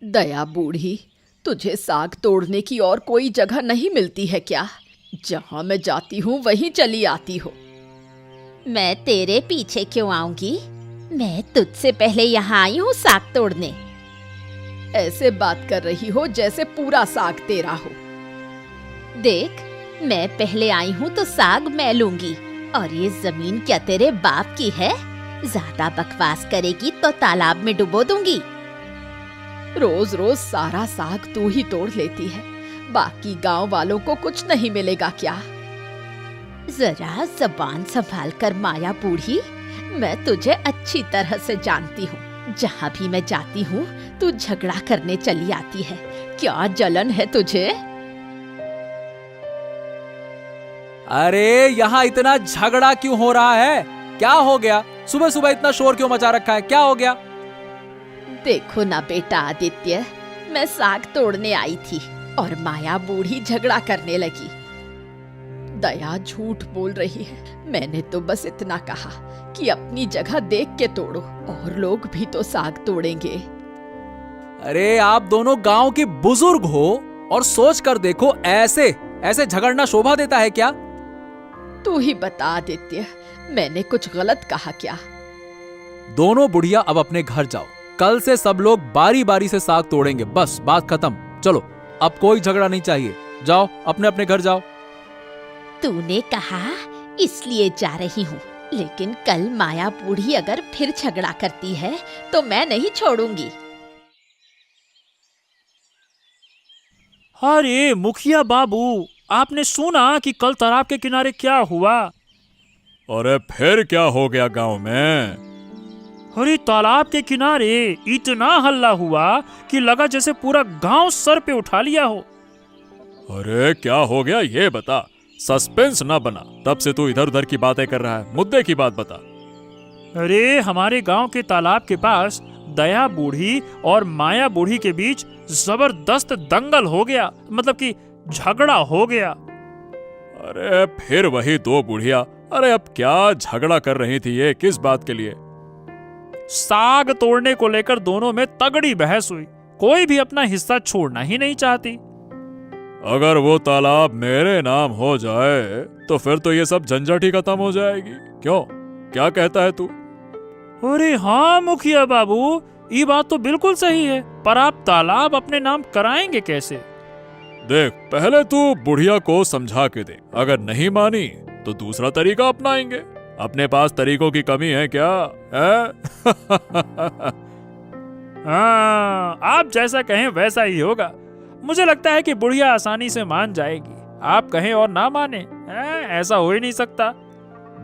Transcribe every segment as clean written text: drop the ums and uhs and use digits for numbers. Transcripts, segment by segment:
दया बूढ़ी, तुझे साग तोड़ने की और कोई जगह नहीं मिलती है क्या? जहाँ मैं जाती हूँ वहीं चली आती हो। मैं तेरे पीछे क्यों आऊंगी? मैं तुझसे पहले यहाँ आई हूँ साग तोड़ने। ऐसे बात कर रही हो जैसे पूरा साग तेरा हो। देख, मैं पहले आई हूँ तो साग मैं लूंगी, और ये जमीन क्या तेरे बाप की है? ज्यादा बकवास करेगी तो तालाब में डुबो दूंगी। रोज रोज सारा साग तू ही तोड़ लेती है, बाकी गांव वालों को कुछ नहीं मिलेगा क्या? जरा जबान संभाल कर माया बूढ़ी, मैं तुझे अच्छी तरह से जानती हूँ। जहाँ भी मैं जाती हूँ तू झगड़ा करने चली आती है। क्या जलन है तुझे? अरे यहाँ इतना झगड़ा क्यों हो रहा है? क्या हो गया? सुबह सुबह इतना शोर क्यों मचा रखा है? क्या हो गया? देखो ना बेटा आदित्य, मैं साग तोड़ने आई थी और माया बूढ़ी झगड़ा करने लगी। दया झूठ बोल रही है। मैंने तो बस इतना कहा कि अपनी जगह देख के तोड़ो, और लोग भी तो साग तोड़ेंगे। अरे आप दोनों गांव के बुजुर्ग हो और सोच कर देखो, ऐसे ऐसे झगड़ना शोभा देता है क्या? तू ही बता आदित्य, मैंने कुछ गलत कहा क्या? दोनों बुढ़िया अब अपने घर जाओ। कल से सब लोग बारी बारी से साग तोड़ेंगे। बस बात खत्म। चलो, अब कोई झगड़ा नहीं चाहिए। जाओ, अपने अपने घर जाओ। तूने कहा इसलिए जा रही हूँ, लेकिन कल माया बूढ़ी अगर फिर झगड़ा करती है तो मैं नहीं छोड़ूंगी। अरे मुखिया बाबू, आपने सुना कि कल तालाब के किनारे क्या हुआ? अरे फिर क्या हो गया गांव में? अरे तालाब के किनारे इतना हल्ला हुआ कि लगा जैसे पूरा गांव सर पे उठा लिया हो। अरे क्या हो गया ये बता, सस्पेंस ना बना। तब से तू इधर उधर की बातें कर रहा है, मुद्दे की बात बता। अरे हमारे गांव के तालाब के पास दया बूढ़ी और माया बूढ़ी के बीच जबरदस्त दंगल हो गया, मतलब कि झगड़ा हो गया। अरे फिर वही दो बुढ़िया। अरे अब क्या झगड़ा कर रही थी ये, किस बात के लिए? साग तोड़ने को लेकर दोनों में तगड़ी बहस हुई। कोई भी अपना हिस्सा छोड़ना ही नहीं चाहती। अगर वो तालाब मेरे नाम हो जाए तो फिर तो ये सब झंझट ही खत्म हो जाएगी। क्यों, क्या कहता है तू? अरे हाँ मुखिया बाबू, ये बात तो बिल्कुल सही है, पर आप तालाब अपने नाम कराएंगे कैसे? देख, पहले तू बुढ़िया को समझा के दे। अगर नहीं मानी तो दूसरा तरीका अपनाएंगे। अपने पास तरीकों की कमी है क्या? है? हाँ, आप जैसा कहें वैसा ही होगा। मुझे लगता है कि बुढ़िया आसानी से मान जाएगी। आप कहें और ना माने, ऐसा हो ही नहीं सकता।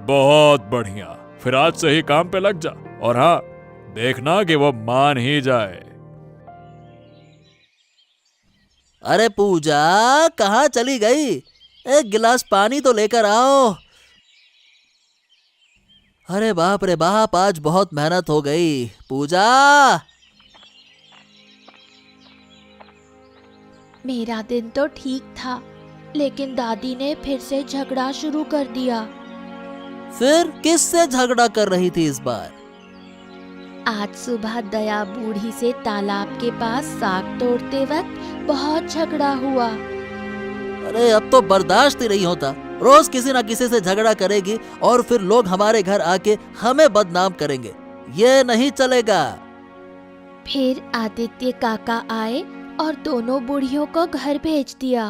बहुत बढ़िया, फिर आज से ही काम पे लग जा। और हाँ, देखना कि वो मान ही जाए। अरे पूजा, कहाँ चली गई? एक गिलास पानी तो लेकर आओ। अरे बाप रे बाप, आज बहुत मेहनत हो गई। पूजा! मेरा दिन तो ठीक था, लेकिन दादी ने फिर से झगड़ा शुरू कर दिया। फिर किससे झगड़ा कर रही थी इस बार? आज सुबह दया बूढ़ी से तालाब के पास साग तोड़ते वक्त बहुत झगड़ा हुआ। अरे अब तो बर्दाश्त ही नहीं होता। रोज किसी ना किसी से झगड़ा करेगी और फिर लोग हमारे घर आके हमें बदनाम करेंगे। ये नहीं चलेगा। फिर आदित्य काका आए और दोनों बूढ़ियों को घर भेज दिया।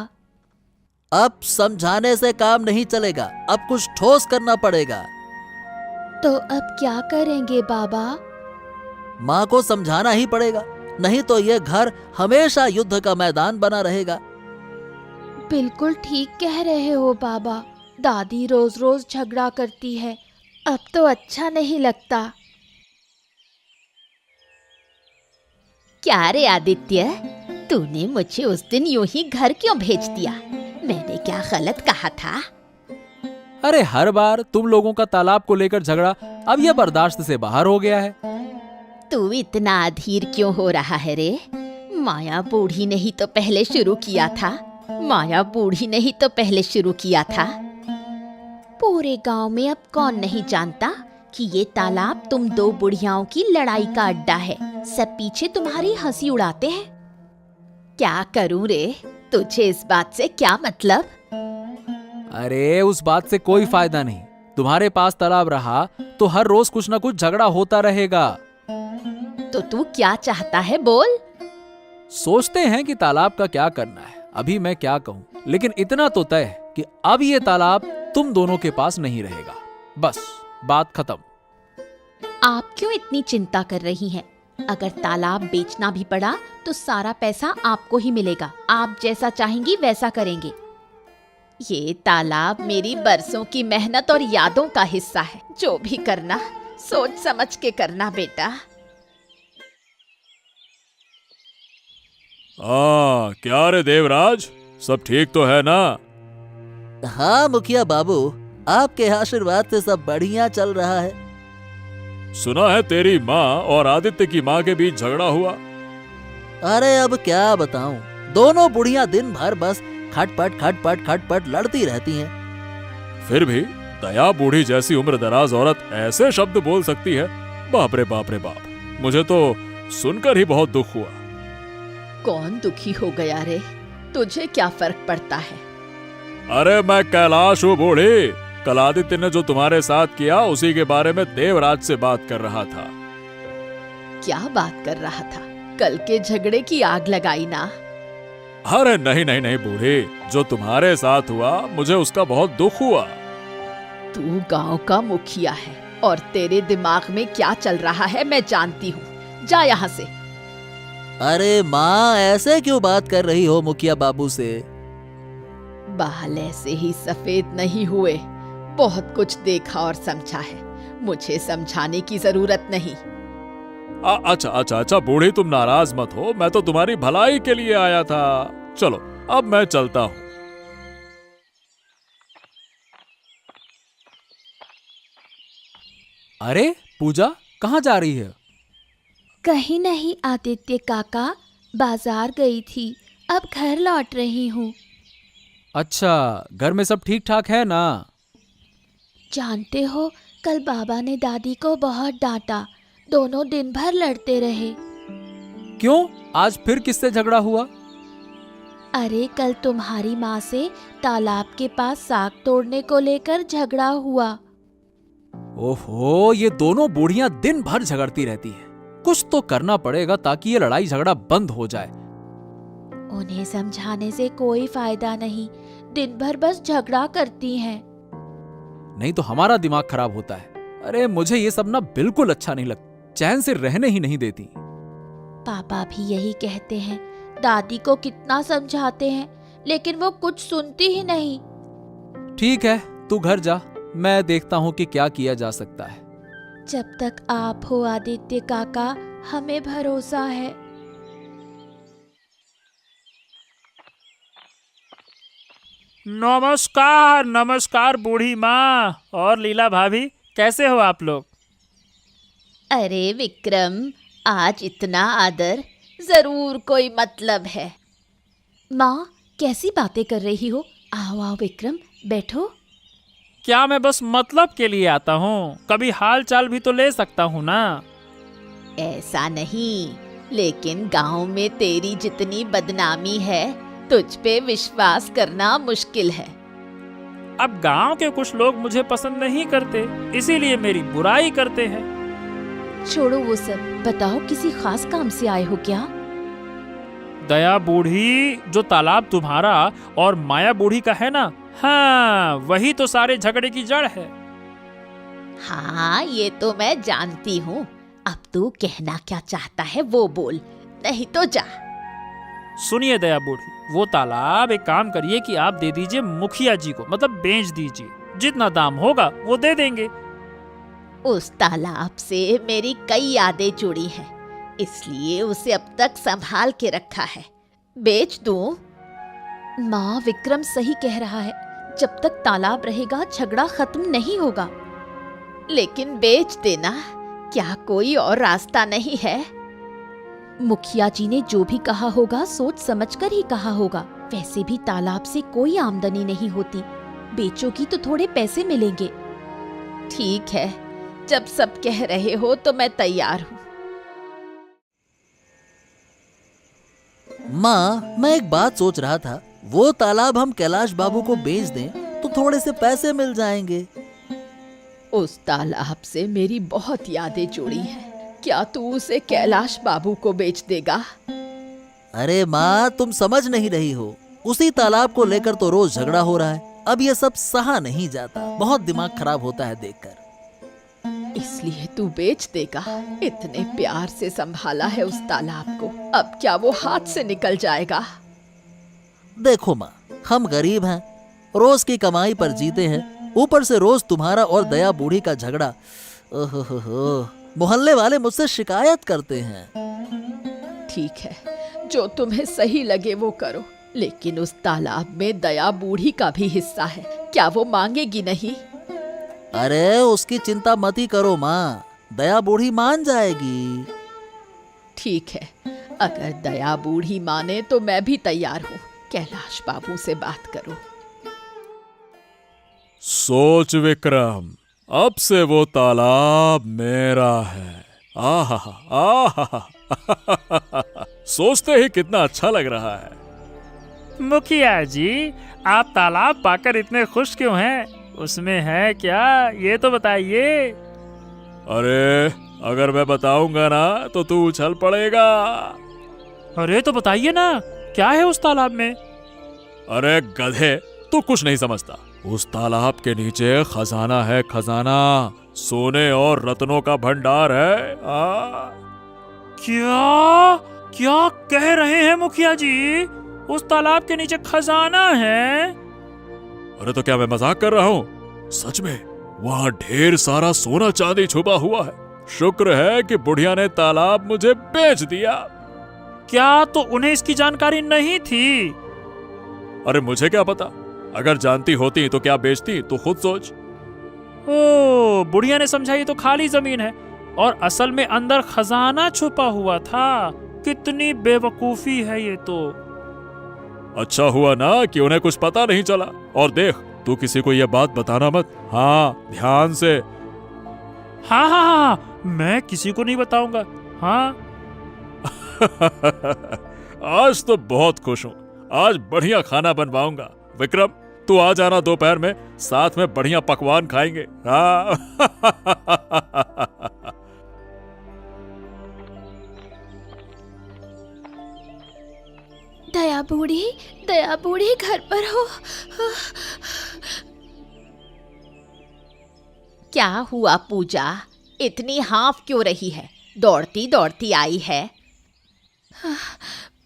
अब समझाने से काम नहीं चलेगा, अब कुछ ठोस करना पड़ेगा। तो अब क्या करेंगे बाबा? माँ को समझाना ही पड़ेगा, नहीं तो ये घर हमेशा युद्ध का मैदान बना रहेगा। बिल्कुल ठीक कह रहे हो बाबा। दादी रोज रोज झगड़ा करती है, अब तो अच्छा नहीं लगता। क्या रे आदित्य, तूने मुझे उस दिन यूं ही घर क्यों भेज दिया? मैंने क्या गलत कहा था? अरे हर बार तुम लोगों का तालाब को लेकर झगड़ा अब यह बर्दाश्त से बाहर हो गया है। तू इतना अधीर क्यों हो रहा है रे? माया बूढ़ी ने ही तो पहले शुरू किया था। माया बूढ़ी ने ही तो पहले शुरू किया था। पूरे गांव में अब कौन नहीं जानता कि ये तालाब तुम दो बुढ़ियाओं की लड़ाई का अड्डा है। सब पीछे तुम्हारी हंसी उड़ाते हैं। क्या करूं रे? तुझे इस बात से क्या मतलब? अरे उस बात से कोई फायदा नहीं। तुम्हारे पास तालाब रहा तो हर रोज कुछ ना कुछ झगड़ा होता रहेगा। तो तू क्या चाहता है बोल? सोचते हैं कि तालाब का क्या करना है। अभी मैं क्या कहूँ, लेकिन इतना तो तय है कि अब ये तालाब तुम दोनों के पास नहीं रहेगा। बस बात खत्म। आप क्यों इतनी चिंता कर रही हैं? अगर तालाब बेचना भी पड़ा तो सारा पैसा आपको ही मिलेगा। आप जैसा चाहेंगी वैसा करेंगे। ये तालाब मेरी बरसों की मेहनत और यादों का हिस्सा है। जो भी करना सोच समझ के करना बेटा। क्या रे देवराज, सब ठीक तो है ना? हाँ मुखिया बाबू, आपके आशीर्वाद से सब बढ़िया चल रहा है। सुना है तेरी माँ और आदित्य की माँ के बीच झगड़ा हुआ। अरे अब क्या बताऊं, दोनों बुढ़िया दिन भर बस खटपट खटपट खटपट लड़ती रहती हैं। फिर भी दया बूढ़ी जैसी उम्र दराज औरत ऐसे शब्द बोल सकती है? बाप रे बाप रे बाप, मुझे तो सुनकर ही बहुत दुख हुआ। कौन दुखी हो गया रे? तुझे क्या फर्क पड़ता है? अरे मैं कैलाश हूँ बूढ़ी। कल आदित्य ने जो तुम्हारे साथ किया उसी के बारे में देवराज से बात कर रहा था। क्या बात कर रहा था? कल के झगड़े की आग लगाई ना? अरे नहीं नहीं नहीं बूढ़ी, जो तुम्हारे साथ हुआ मुझे उसका बहुत दुख हुआ। तू गांव का मुखिया है और तेरे दिमाग में क्या चल रहा है मैं जानती हूँ। जा यहाँ से। अरे माँ, ऐसे क्यों बात कर रही हो मुखिया बाबू से? बाल ऐसे ही सफेद नहीं हुए। बहुत कुछ देखा और समझा है। मुझे समझाने की जरूरत नहीं। अच्छा अच्छा अच्छा बूढ़ी, तुम नाराज मत हो, मैं तो तुम्हारी भलाई के लिए आया था। चलो अब मैं चलता हूँ। अरे पूजा, कहाँ जा रही है? कहीं नहीं आदित्य काका, बाजार गई थी, अब घर लौट रही हूँ। अच्छा, घर में सब ठीक ठाक है ना? जानते हो, कल बाबा ने दादी को बहुत डांटा। दोनों दिन भर लड़ते रहे। क्यों? आज फिर किससे झगड़ा हुआ? अरे कल तुम्हारी माँ से तालाब के पास साग तोड़ने को लेकर झगड़ा हुआ। ओहो, ये दोनों बूढ़ियां दिन भर झगड़ती रहती हैं। कुछ तो करना पड़ेगा ताकि ये लड़ाई झगड़ा बंद हो जाए। उन्हें समझाने से कोई फायदा नहीं, दिन भर बस झगड़ा करती हैं। नहीं तो हमारा दिमाग खराब होता है। अरे मुझे ये सब ना बिल्कुल अच्छा नहीं लगता। चैन से रहने ही नहीं देती। पापा भी यही कहते हैं। दादी को कितना समझाते हैं, लेकिन वो कुछ सुनती ही नहीं। ठीक है, तू घर जा, मैं देखता हूँ कि क्या किया जा सकता है। जब तक आप हो आदित्य काका, हमें भरोसा है। नमस्कार नमस्कार बूढ़ी माँ और लीला भाभी, कैसे हो आप लोग? अरे विक्रम, आज इतना आदर, जरूर कोई मतलब है। माँ, कैसी बातें कर रही हो? आओ आओ विक्रम, बैठो। क्या मैं बस मतलब के लिए आता हूँ? कभी हाल चाल भी तो ले सकता हूँ ना। ऐसा नहीं, लेकिन गांव में तेरी जितनी बदनामी है, तुझ पे विश्वास करना मुश्किल है। अब गांव के कुछ लोग मुझे पसंद नहीं करते, इसीलिए मेरी बुराई करते हैं। छोड़ो वो सब, बताओ किसी खास काम से आए हो क्या? दया बूढ़ी, जो तालाब तुम्हारा और माया बूढ़ी का है ना, हाँ वही तो सारे झगड़े की जड़ है। हाँ, ये तो मैं जानती हूँ। अब तू कहना क्या चाहता है वो बोल, नहीं तो जा। सुनिए दया बूढ़ी, वो तालाब एक काम करिए कि आप दे दीजिए मुखिया जी को, मतलब बेच दीजिए। जितना दाम होगा वो दे देंगे। उस तालाब से मेरी कई यादें जुड़ी हैं, इसलिए उसे अब तक संभाल के रखा है। बेच दूं? माँ, विक्रम सही कह रहा है। जब तक तालाब रहेगा झगड़ा खत्म नहीं होगा। लेकिन बेच देना, क्या कोई और रास्ता नहीं है? मुखिया जी ने जो भी कहा होगा सोच समझकर ही कहा होगा। वैसे भी तालाब से कोई आमदनी नहीं होती, बेचोगी तो थोड़े पैसे मिलेंगे। ठीक है, जब सब कह रहे हो तो मैं तैयार हूँ। माँ, मैं एक बात सोच रहा था, वो तालाब हम कैलाश बाबू को बेच दें तो थोड़े से पैसे मिल जाएंगे। उस तालाब से मेरी बहुत यादें जुड़ी हैं। क्या तू उसे कैलाश बाबू को बेच देगा? अरे माँ, तुम समझ नहीं रही हो। उसी तालाब को लेकर तो रोज झगड़ा हो रहा है। अब ये सब सहा नहीं जाता, बहुत दिमाग खराब होता है देखकर। इसलिए तू बेच देगा? इतने प्यार से संभाला है उस तालाब को, अब क्या वो हाथ से निकल जाएगा? देखो माँ, हम गरीब हैं, रोज की कमाई पर जीते हैं, ऊपर से रोज तुम्हारा और दया बूढ़ी का झगड़ा। ओहो, मोहल्ले वाले मुझसे शिकायत करते हैं। ठीक है, जो तुम्हें सही लगे वो करो, लेकिन उस तालाब में दया बूढ़ी का भी हिस्सा है, क्या वो मांगेगी नहीं? अरे उसकी चिंता मत ही करो माँ, दया बूढ़ी मान जाएगी। ठीक है, अगर दया बूढ़ी माने तो मैं भी तैयार हूँ। कैलाश बाबू से बात करो। सोच विक्रम, अब से वो तालाब मेरा है। आहा आहा सोचते ही कितना अच्छा लग रहा है। मुखिया जी, आप तालाब पाकर इतने खुश क्यों हैं? उसमें है क्या, ये तो बताइए। अरे अगर मैं बताऊंगा ना तो तू उछल पड़ेगा। अरे तो बताइए ना, क्या है उस तालाब में? अरे गधे, तू कुछ नहीं समझता। उस तालाब के नीचे खजाना है, खजाना, सोने और रत्नों का भंडार है। क्या क्या कह रहे हैं मुखिया जी? उस तालाब के नीचे खजाना है? अरे तो क्या मैं मजाक कर रहा हूँ? सच में वहाँ ढेर सारा सोना चांदी छुपा हुआ है। शुक्र है कि बुढ़िया ने तालाब मुझे बेच दिया। क्या तो उन्हें इसकी जानकारी नहीं थी? अरे मुझे क्या पता, अगर जानती होती तो क्या बेचती, तो खुद सोच। ओ, बुढ़िया ने समझा ये तो खाली जमीन है और असल में अंदर खजाना छुपा हुआ था। कितनी बेवकूफी है ये तो। अच्छा हुआ ना कि उन्हें कुछ पता नहीं चला। और देख, तू किसी को यह बात बताना मत। हाँ, ध्यान से। हाँ हाँ हाँ, मैं किसी को नहीं बताऊंगा। हाँ। आज तो बहुत खुश हूँ, आज बढ़िया खाना बनवाऊंगा। विक्रम, तू आ जाना दोपहर में, साथ में बढ़िया पकवान खाएंगे। हाँ। दया बूढ़ी घर पर हो? क्या हुआ पूजा, इतनी हाफ क्यों रही है? दौड़ती दौड़ती आई है।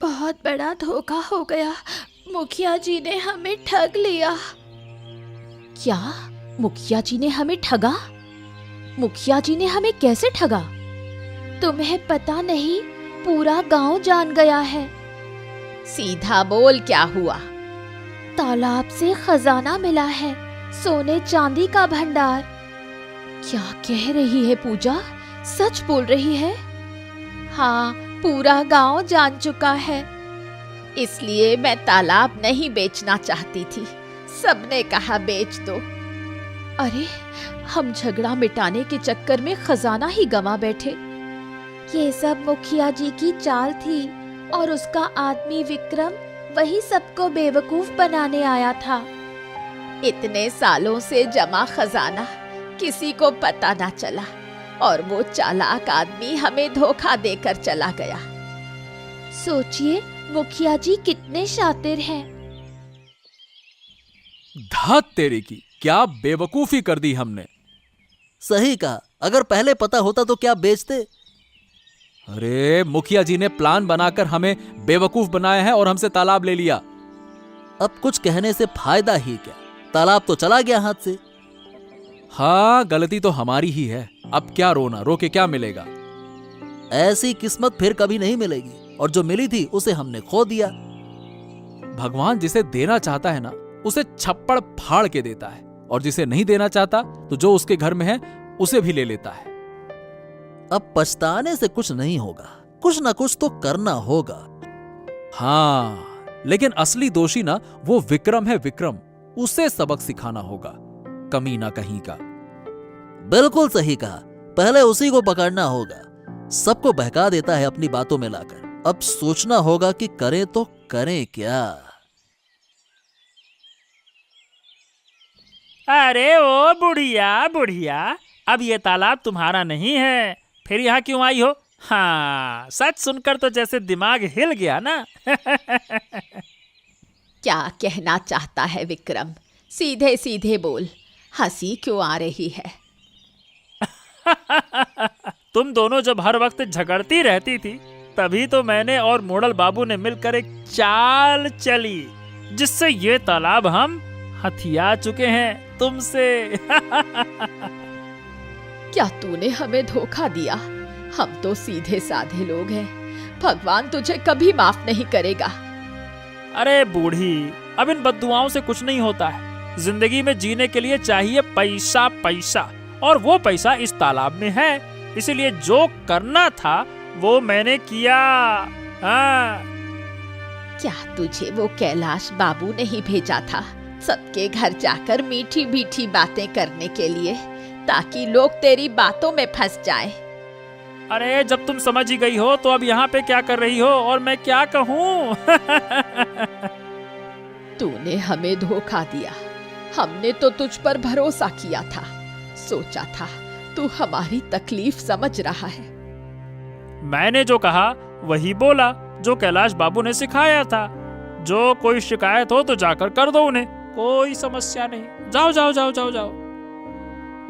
बहुत बड़ा धोखा हो गया, मुखिया जी ने हमें ठग लिया। क्या? मुखिया जी ने हमें ठगा? मुखिया जी ने हमें कैसे ठगा? तुम्हें पता नहीं, पूरा गांव जान गया है। सीधा बोल, क्या हुआ? तालाब से खजाना मिला है, सोने चांदी का भंडार। क्या कह रही है पूजा, सच बोल रही है? हाँ, पूरा गांव जान चुका है। इसलिए मैं तालाब नहीं बेचना चाहती थी, सबने कहा बेच दो। अरे, हम झगड़ा मिटाने के चक्कर में खजाना ही गंवा बैठे। ये सब मुखिया जी की चाल थी और उसका आदमी विक्रम वही सबको बेवकूफ बनाने आया था। इतने सालों से जमा खजाना किसी को पता ना चला और वो चालाक आदमी हमें धोखा देकर चला गया। सोचिए, मुखिया जी कितने शातिर हैं। धात तेरी की, क्या बेवकूफी कर दी हमने। सही कहा, अगर पहले पता होता तो क्या बेचते। अरे मुखिया जी ने प्लान बनाकर हमें बेवकूफ बनाया है और हमसे तालाब ले लिया। अब कुछ कहने से फायदा ही क्या, तालाब तो चला गया हाथ से। हाँ, गलती तो हमारी ही है, अब क्या रोना, रो के क्या मिलेगा। ऐसी किस्मत फिर कभी नहीं मिलेगी, और जो मिली थी उसे हमने खो दिया। भगवान जिसे देना चाहता है ना, उसे छप्पड़ फाड़ के देता है, और जिसे नहीं देना चाहता तो जो उसके घर में है उसे भी ले लेता है। अब पछताने से कुछ नहीं होगा, कुछ ना कुछ तो करना होगा। हाँ, लेकिन असली दोषी ना वो विक्रम है, विक्रम, उसे सबक सिखाना होगा, कमीना कहीं का। बिल्कुल सही कहा, पहले उसी को पकड़ना होगा। सबको बहका देता है अपनी बातों में लाकर, अब सोचना होगा कि करें तो करें क्या। अरे ओ बुढ़िया बुढ़िया, अब ये तालाब तुम्हारा नहीं है, फिर यहाँ क्यों आई हो? हाँ, सच सुनकर तो जैसे दिमाग हिल गया ना। क्या कहना चाहता है विक्रम? सीधे सीधे बोल, हंसी क्यों आ रही है? तुम दोनों जब हर वक्त झगड़ती रहती थी, तभी तो मैंने और मोड़ल बाबू ने मिलकर एक चाल चली, जिससे ये तालाब हम हथिया चुके हैं तुमसे। क्या तूने हमें धोखा दिया? हम तो सीधे साधे लोग हैं, भगवान तुझे कभी माफ नहीं करेगा। अरे बूढ़ी, अब इन बद्दुआओं से कुछ नहीं होता है। जिंदगी में जीने के लिए चाहिए पैसा पैसा, और वो पैसा इस तालाब में है, इसीलिए जो करना था वो मैंने किया। हाँ। क्या तुझे वो कैलाश बाबू ने ही भेजा था सबके घर जाकर मीठी मीठी बातें करने के लिए, ताकि लोग तेरी बातों में फंस जाएं? अरे जब तुम समझ ही गई हो तो अब यहाँ पे क्या कर रही हो और मैं क्या कहूँ? तूने हमें धोखा दिया, हमने तो तुझ पर भरोसा किया था, सोचा था तू हमारी तकलीफ समझ रहा है। मैंने जो कहा वही बोला, जो कैलाश बाबू ने सिखाया था। जो कोई शिकायत हो तो जाकर कर दो उन्हें, कोई समस्या नहीं। जाओ जाओ जाओ जाओ जाओ।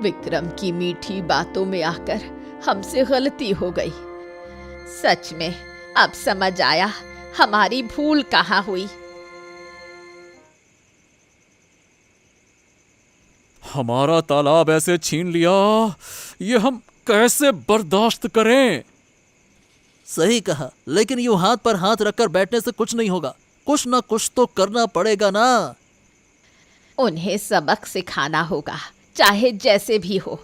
विक्रम की मीठी बातों में आकर हमसे गलती हो गई। सच में अब समझ आया हमारी भूल कहाँ हुई। हमारा तालाब ऐसे छीन लिया, ये हम कैसे बर्दाश्त करें? सही कहा, लेकिन यूं हाथ पर हाथ रखकर बैठने से कुछ नहीं होगा, कुछ ना कुछ तो करना पड़ेगा ना। उन्हें सबक सिखाना होगा, चाहे जैसे भी हो।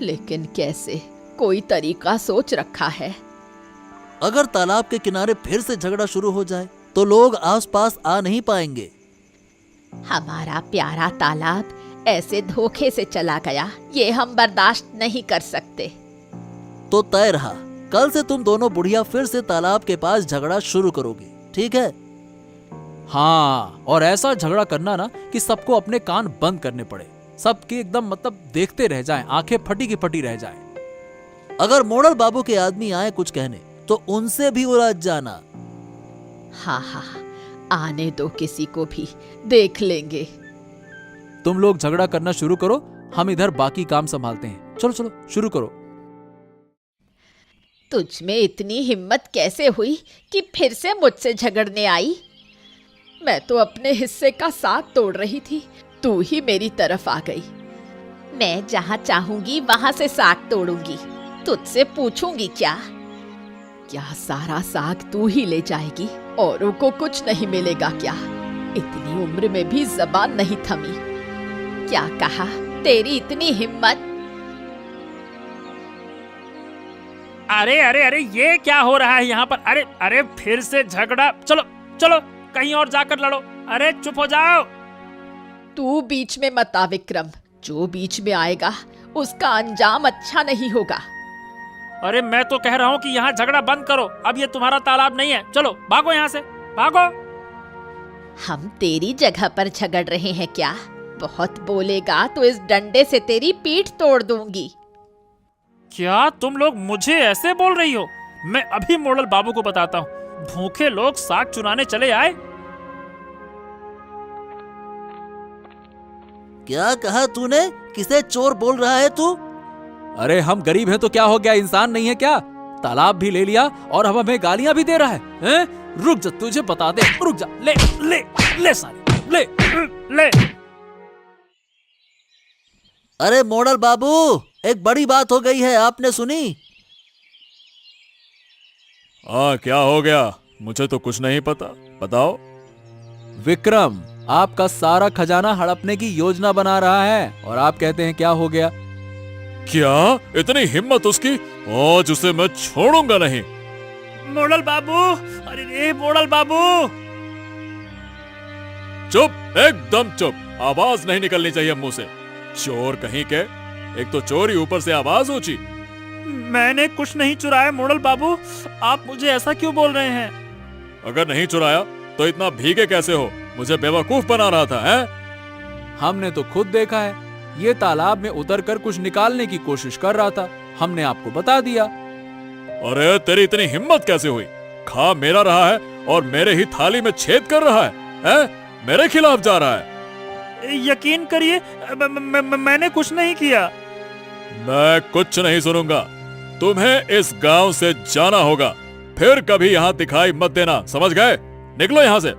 लेकिन कैसे? कोई तरीका सोच रखा है? अगर तालाब के किनारे फिर से झगड़ा शुरू हो जाए तो लोग आसपास आ नहीं पाएंगे। हमारा प्यारा तालाब ऐसे धोखे से चला गया, ये हम बर्दाश्त नहीं कर सकते। तो तय रहा, कल से तुम दोनों बुढ़िया फिर से तालाब के पास झगड़ा शुरू करोगे, ठीक है? हाँ, और ऐसा झगड़ा करना ना कि सबको अपने कान बंद करने पड़े, सबके एकदम मतलब देखते रह जाएं, आंखें फटी की फटी रह जाएं। अगर मोड़ल बाबू के आदमी आए कुछ कहने तो उनसे भी उलझ जाना। हाँ हाँ, आने दो किसी को भी, देख लेंगे। तुम लोग झगड़ा करना शुरू करो, हम इधर बाकी काम संभालते हैं। चलो चलो शुरू करो। तुझ में इतनी हिम्मत कैसे हुई कि फिर से मुझसे झगड़ने आई? मैं तो अपने हिस्से का साग तोड़ रही थी, तू ही मेरी तरफ आ गई। मैं जहाँ चाहूंगी वहां से साग तोड़ूंगी, तुझसे पूछूंगी क्या? क्या सारा साग तू ही ले जाएगी? औरों को कुछ नहीं मिलेगा क्या? इतनी उम्र में भी जबान नहीं थमी। क्या कहा? तेरी इतनी हिम्मत? अरे अरे अरे, ये क्या हो रहा है यहाँ पर? अरे अरे, फिर से झगड़ा। चलो चलो कहीं और जाकर लड़ो। अरे चुप हो जाओ। तू बीच में मत आ विक्रम, जो बीच में आएगा उसका अंजाम अच्छा नहीं होगा। अरे मैं तो कह रहा हूँ कि यहाँ झगड़ा बंद करो, अब ये तुम्हारा तालाब नहीं है। चलो भागो यहाँ से, भागो। हम तेरी जगह पर झगड़ रहे हैं क्या? बहुत बोलेगा तो इस डंडे से तेरी पीठ तोड़ दूंगी। क्या तुम लोग मुझे ऐसे बोल रही हो? मैं अभी मोड़ल बाबू को बताता हूँ। भूखे लोग साग चुराने चले आए। क्या कहा तूने? किसे चोर बोल रहा है तू? अरे हम गरीब हैं तो क्या हो गया, इंसान नहीं है क्या? तालाब भी ले लिया और अब हमें गालियां भी दे रहा है, हैं? रुक जा, तुझे बता दे, रुक जा। ले ले ले साले, ले ले। अरे मोड़ल बाबू, एक बड़ी बात हो गई है, आपने सुनी? हाँ, क्या हो गया? मुझे तो कुछ नहीं पता, बताओ। विक्रम आपका सारा खजाना हड़पने की योजना बना रहा है और आप कहते हैं क्या हो गया? क्या इतनी हिम्मत उसकी? आज उसे मैं छोड़ूंगा नहीं। मोड़ल बाबू, अरे रे मोड़ल बाबू। चुप, एकदम चुप, आवाज नहीं निकलनी चाहिए मुंह से। चोर कहीं के, एक तो चोरी ऊपर से आवाज ऊंची। मैंने कुछ नहीं चुराया मोड़ल बाबू, आप मुझे ऐसा क्यों बोल रहे हैं? अगर नहीं चुराया तो इतना भीगे कैसे हो? मुझे बेवकूफ बना रहा था, हैं? हमने तो खुद देखा है, ये तालाब में उतरकर कुछ निकालने की कोशिश कर रहा था, हमने आपको बता दिया। अरे तेरी इतनी हिम्मत कैसे हुई? खा मेरा रहा है और मेरे ही थाली में छेद कर रहा है, हैं? मेरे खिलाफ जा रहा है। यकीन करिए, मैंने कुछ नहीं किया। मैं कुछ नहीं सुनूंगा। तुम्हें इस गांव से जाना होगा, फिर कभी यहाँ दिखाई मत देना, समझ गए? निकलो यहाँ से।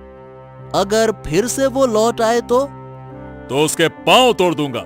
अगर फिर से वो लौट आए तो उसके पांव तोड़ दूंगा।